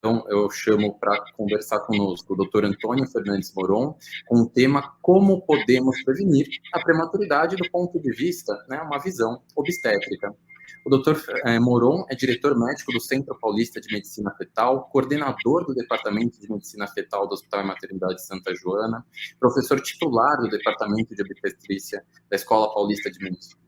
Então, eu chamo para conversar conosco o Dr. Antônio Fernandes Moron, com o tema Como podemos prevenir a prematuridade do ponto de vista, né, uma visão obstétrica. O Dr. Moron é diretor médico do Centro Paulista de Medicina Fetal, coordenador do Departamento de Medicina Fetal do Hospital e Maternidade Santa Joana, professor titular do Departamento de Obstetrícia da Escola Paulista de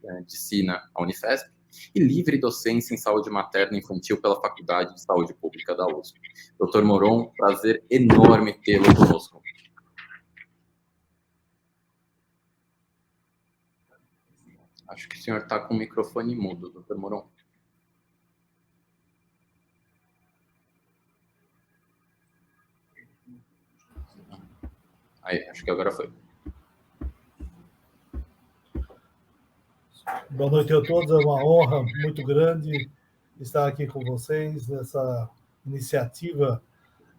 Medicina, a Unifesp, e livre docência em saúde materna e infantil pela Faculdade de Saúde Pública da USP. Dr. Moron, prazer enorme tê-lo conosco. Acho que o senhor está com o microfone mudo, Dr. Moron. Aí, acho que agora foi. Boa noite a todos, é uma honra muito grande estar aqui com vocês nessa iniciativa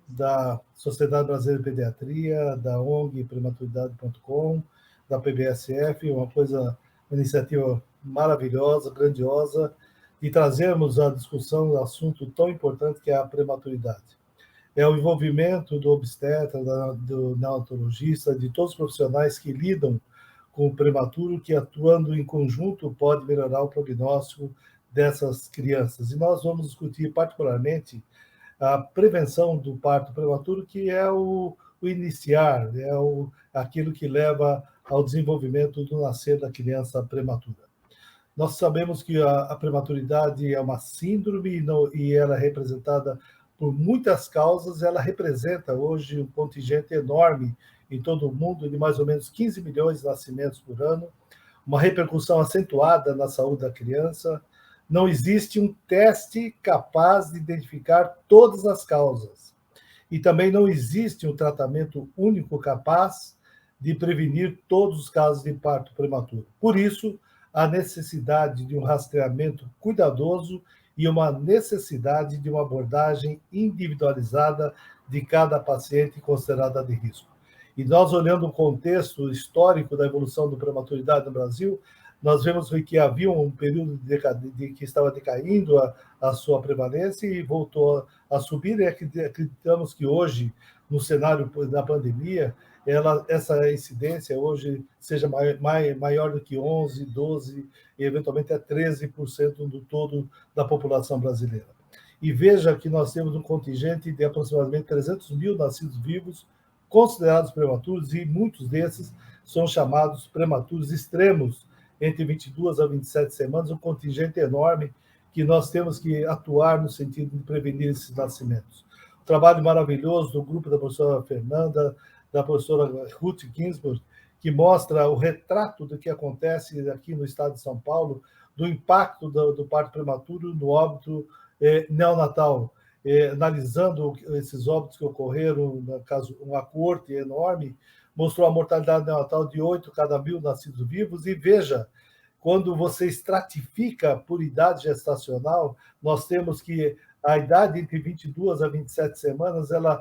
da Sociedade Brasileira de Pediatria, da ONG Prematuridade.com, da PBSF, uma iniciativa maravilhosa, grandiosa, de trazermos à discussão um assunto tão importante que é a prematuridade. É o envolvimento do obstetra, do neonatologista, de todos os profissionais que lidam com o prematuro, que atuando em conjunto pode melhorar o prognóstico dessas crianças. E nós vamos discutir particularmente a prevenção do parto prematuro, que é o iniciar, aquilo que leva ao desenvolvimento do nascer da criança prematura. Nós sabemos que a prematuridade é uma síndrome e ela é representada por muitas causas. Ela representa hoje um contingente enorme em todo o mundo, de mais ou menos 15 milhões de nascimentos por ano, uma repercussão acentuada na saúde da criança. Não existe um teste capaz de identificar todas as causas. E também não existe um tratamento único capaz de prevenir todos os casos de parto prematuro. Por isso, a necessidade de um rastreamento cuidadoso e uma necessidade de uma abordagem individualizada de cada paciente considerada de risco. E nós, olhando o contexto histórico da evolução da prematuridade no Brasil, nós vemos que havia um período que estava decaindo a sua prevalência e voltou a subir, e acreditamos que hoje, no cenário da pandemia, essa incidência hoje seja maior do que 11%, 12% e, eventualmente, até 13% do todo da população brasileira. E veja que nós temos um contingente de aproximadamente 300 mil nascidos vivos, considerados prematuros, e muitos desses são chamados prematuros extremos, entre 22 a 27 semanas, um contingente enorme que nós temos que atuar no sentido de prevenir esses nascimentos. O trabalho maravilhoso do grupo da professora Fernanda, da professora Ruth Ginsburg, que mostra o retrato do que acontece aqui no estado de São Paulo, do impacto do parto prematuro no óbito neonatal, analisando esses óbitos que ocorreram, no caso, uma coorte enorme, mostrou a mortalidade neonatal de 8 cada 1.000 nascidos vivos. E veja, quando você estratifica por idade gestacional, nós temos que a idade entre 22 a 27 semanas, ela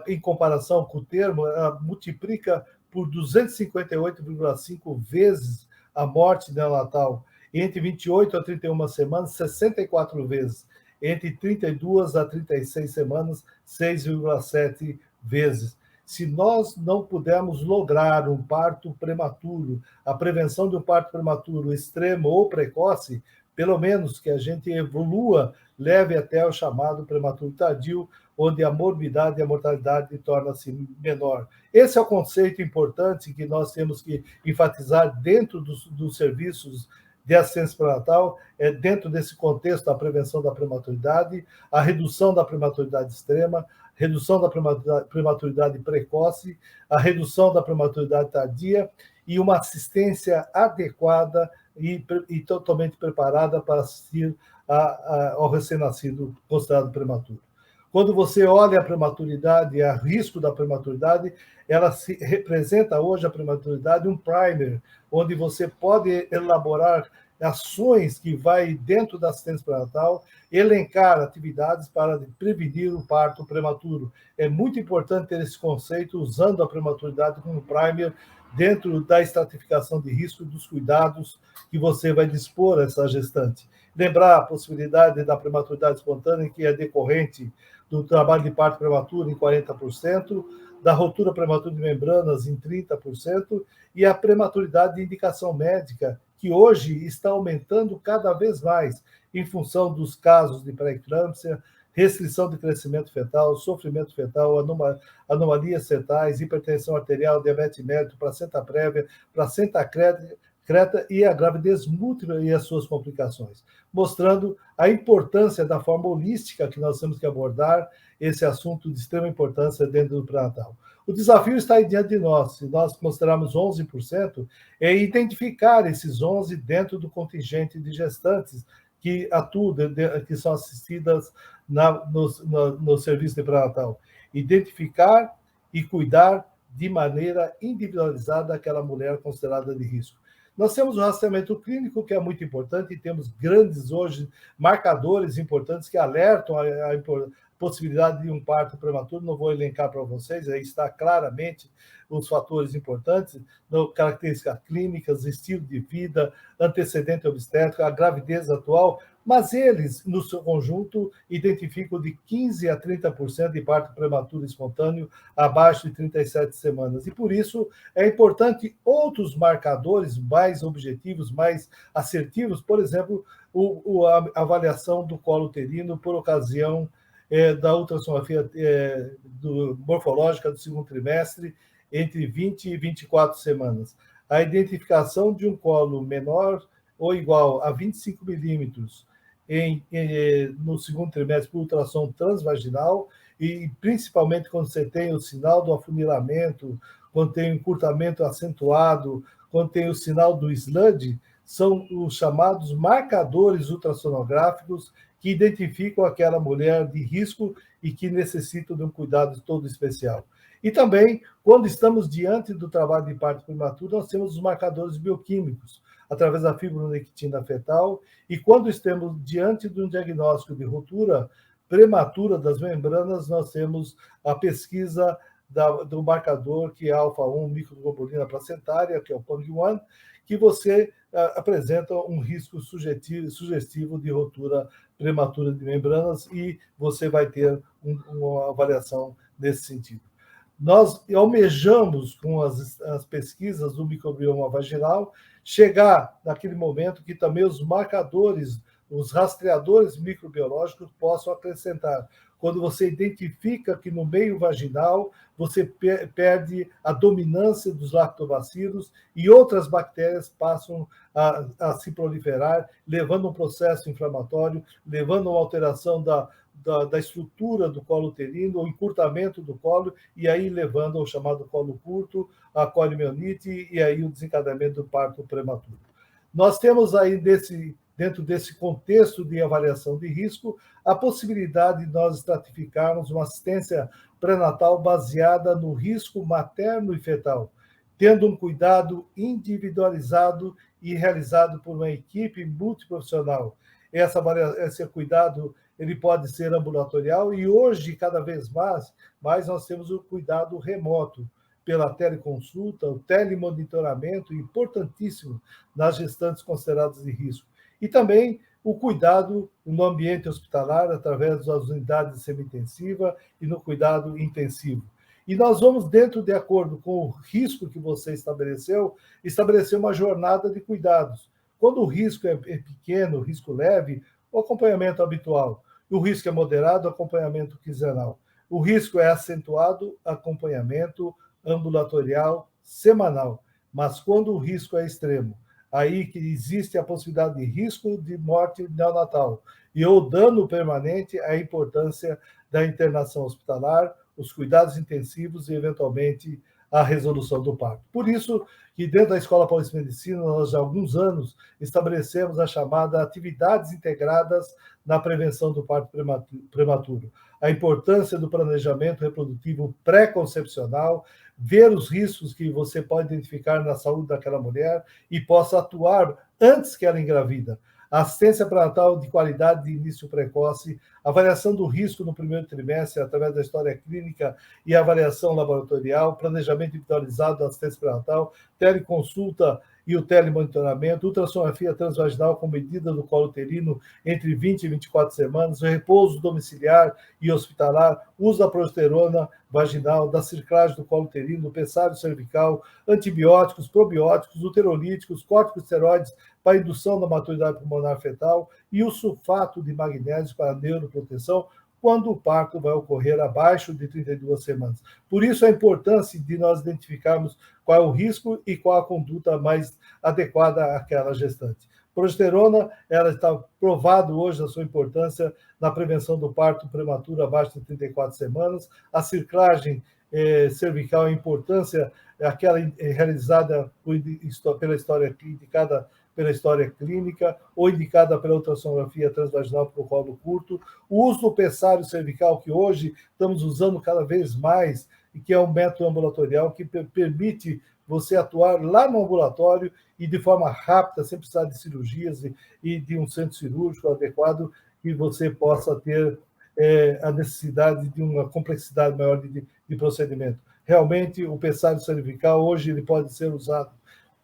em comparação com o termo, ela multiplica por 258,5 vezes a morte neonatal. Entre 28 a 31 semanas, 64 vezes. Entre 32 a 36 semanas, 6,7 vezes. Se nós não pudermos lograr um parto prematuro, a prevenção de um parto prematuro extremo ou precoce, pelo menos que a gente evolua, leve até o chamado prematuro tardio, onde a morbidade e a mortalidade torna-se menor. Esse é o conceito importante que nós temos que enfatizar dentro dos serviços de assistência pré-natal, dentro desse contexto da prevenção da prematuridade, a redução da prematuridade extrema, redução da prematuridade precoce, a redução da prematuridade tardia e uma assistência adequada e totalmente preparada para assistir ao recém-nascido considerado prematuro. Quando você olha a prematuridade, a risco da prematuridade, ela representa hoje a prematuridade um primer, onde você pode elaborar ações que vai dentro da assistência pré-natal, elencar atividades para prevenir o parto prematuro. É muito importante ter esse conceito, usando a prematuridade como primer, dentro da estratificação de risco dos cuidados que você vai dispor a essa gestante. Lembrar a possibilidade da prematuridade espontânea, que é decorrente do trabalho de parto prematuro em 40%, da ruptura prematura de membranas em 30%, e a prematuridade de indicação médica, que hoje está aumentando cada vez mais, em função dos casos de pré-eclâmpsia, restrição de crescimento fetal, sofrimento fetal, anomalias fetais, hipertensão arterial, diabetes mellitus, placenta prévia, placenta creta e a gravidez múltipla e as suas complicações, mostrando a importância da forma holística que nós temos que abordar esse assunto de extrema importância dentro do pré-natal. O desafio está aí diante de nós. Se nós considerarmos 11%, é identificar esses 11 dentro do contingente de gestantes que atuam, que são assistidas no serviço de pré-natal. Identificar e cuidar de maneira individualizada aquela mulher considerada de risco. Nós temos o rastreamento clínico, que é muito importante, e temos grandes, hoje, marcadores importantes que alertam a possibilidade de um parto prematuro. Não vou elencar para vocês, aí está claramente os fatores importantes, características clínicas, estilo de vida, antecedente obstétrico, a gravidez atual, mas eles, no seu conjunto, identificam de 15% a 30% de parto prematuro espontâneo abaixo de 37 semanas. E, por isso, é importante outros marcadores mais objetivos, mais assertivos, por exemplo, a avaliação do colo uterino por ocasião da ultrassonografia morfológica do segundo trimestre, entre 20 e 24 semanas. A identificação de um colo menor ou igual a 25 milímetros no segundo trimestre por ultrassom transvaginal, e principalmente quando você tem o sinal do afunilamento, quando tem o encurtamento acentuado, quando tem o sinal do SLUD, são os chamados marcadores ultrassonográficos que identificam aquela mulher de risco e que necessita de um cuidado todo especial. E também, quando estamos diante do trabalho de parto prematuro, nós temos os marcadores bioquímicos, através da fibronectina fetal, e quando estamos diante de um diagnóstico de ruptura prematura das membranas, nós temos a pesquisa do marcador, que é alfa-1 microglobulina placentária, que é o PANG-1, que você apresenta um risco sugestivo de ruptura prematura de membranas, e você vai ter uma avaliação nesse sentido. Nós almejamos, com as pesquisas do microbioma vaginal, chegar naquele momento que também os marcadores, os rastreadores microbiológicos possam acrescentar. Quando você identifica que no meio vaginal você perde a dominância dos lactobacilos e outras bactérias passam a se proliferar, levando um processo inflamatório, levando uma alteração da estrutura do colo uterino, o encurtamento do colo, e aí levando ao chamado colo curto, a colimiomite, e aí o desencadeamento do parto prematuro. Nós temos aí, dentro desse contexto de avaliação de risco, a possibilidade de nós estratificarmos uma assistência pré-natal baseada no risco materno e fetal, tendo um cuidado individualizado e realizado por uma equipe multiprofissional. Esse cuidado ele pode ser ambulatorial, e hoje, cada vez mais nós temos o cuidado remoto, pela teleconsulta, o telemonitoramento, importantíssimo nas gestantes consideradas de risco. E também o cuidado no ambiente hospitalar, através das unidades de semi-intensiva e no cuidado intensivo. E nós vamos, de acordo com o risco que você estabeleceu, estabelecer uma jornada de cuidados. Quando o risco é pequeno, o risco leve, o acompanhamento habitual. O risco é moderado, acompanhamento quinzenal. O risco é acentuado, acompanhamento ambulatorial semanal. Mas quando o risco é extremo, aí que existe a possibilidade de risco de morte neonatal e ou dano permanente, a importância da internação hospitalar, os cuidados intensivos e, eventualmente, a resolução do parto. Por isso que dentro da Escola Paulista de Medicina, nós há alguns anos estabelecemos a chamada atividades integradas na prevenção do parto prematuro. A importância do planejamento reprodutivo pré-concepcional, ver os riscos que você pode identificar na saúde daquela mulher e possa atuar antes que ela engravida. Assistência pré-natal de qualidade de início precoce, avaliação do risco no primeiro trimestre através da história clínica e avaliação laboratorial, planejamento individualizado da assistência pré-natal, teleconsulta e o telemonitoramento, ultrassonografia transvaginal com medida do colo uterino entre 20 e 24 semanas, o repouso domiciliar e hospitalar, uso da progesterona vaginal, da circlagem do colo uterino, do pessário cervical, antibióticos, probióticos, uterolíticos, corticosteroides para indução da maturidade pulmonar fetal e o sulfato de magnésio para neuroproteção, quando o parto vai ocorrer abaixo de 32 semanas. Por isso, a importância de nós identificarmos qual é o risco e qual a conduta mais adequada àquela gestante. Progesterona, ela está provado hoje a sua importância na prevenção do parto prematuro abaixo de 34 semanas. A circlagem cervical, a importância aquela realizada pela história indicada pela história clínica ou indicada pela ultrassonografia transvaginal para o colo curto, o uso do pessário cervical, que hoje estamos usando cada vez mais, e que é um método ambulatorial que permite você atuar lá no ambulatório e de forma rápida, sem precisar de cirurgias e de um centro cirúrgico adequado, que você possa ter a necessidade de uma complexidade maior de procedimento. Realmente, o pessário cervical, hoje, ele pode ser usado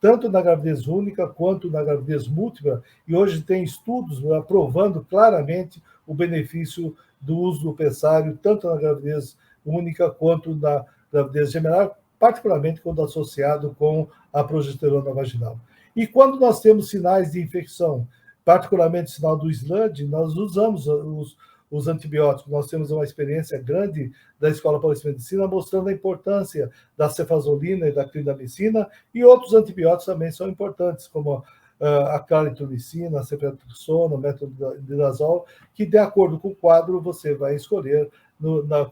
tanto na gravidez única quanto na gravidez múltipla, e hoje tem estudos aprovando claramente o benefício do uso do pessário, tanto na gravidez única quanto na gravidez gemelar, particularmente quando associado com a progesterona vaginal. E quando nós temos sinais de infecção, particularmente o sinal do SLUD, nós usamos os antibióticos. Nós temos uma experiência grande da Escola Paulista de Medicina mostrando a importância da cefazolina e da clindamicina, e outros antibióticos também são importantes, como a claritromicina, a ceftriaxona, o metronidazol, que, de acordo com o quadro, você vai escolher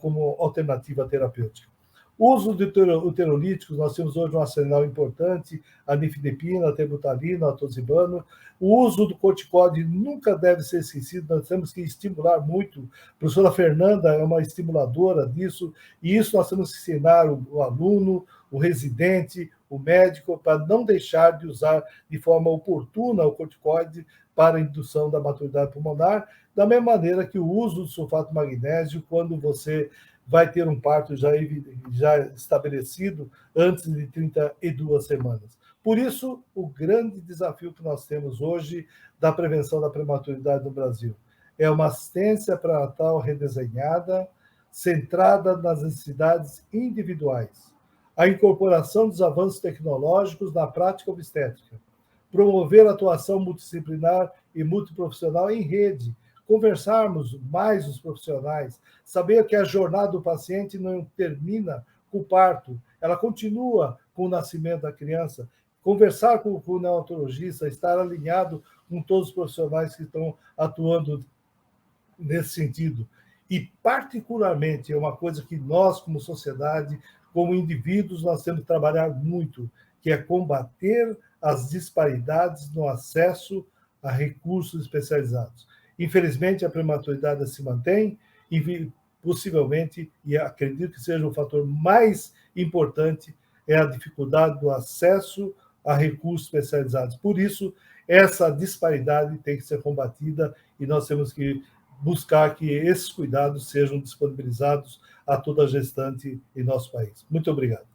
como alternativa terapêutica. O uso de uterolíticos, nós temos hoje um arsenal importante, a nifedipina, a tebutalina, a atozibano. O uso do corticóide nunca deve ser esquecido, nós temos que estimular muito. A professora Fernanda é uma estimuladora disso, e isso nós temos que ensinar o aluno, o residente, o médico, para não deixar de usar de forma oportuna o corticóide para a indução da maturidade pulmonar, da mesma maneira que o uso do sulfato de magnésio, quando você vai ter um parto já estabelecido antes de 32 semanas. Por isso, o grande desafio que nós temos hoje da prevenção da prematuridade no Brasil é uma assistência pré-natal redesenhada, centrada nas necessidades individuais, a incorporação dos avanços tecnológicos na prática obstétrica, promover a atuação multidisciplinar e multiprofissional em rede, conversarmos mais os profissionais, saber que a jornada do paciente não termina com o parto, ela continua com o nascimento da criança, conversar com o neonatologista, estar alinhado com todos os profissionais que estão atuando nesse sentido. E, particularmente, é uma coisa que nós, como sociedade, como indivíduos, nós temos que trabalhar muito, que é combater as disparidades no acesso a recursos especializados. Infelizmente, a prematuridade se mantém e, possivelmente, e acredito que seja o fator mais importante, é a dificuldade do acesso a recursos especializados. Por isso, essa disparidade tem que ser combatida e nós temos que buscar que esses cuidados sejam disponibilizados a toda gestante em nosso país. Muito obrigado.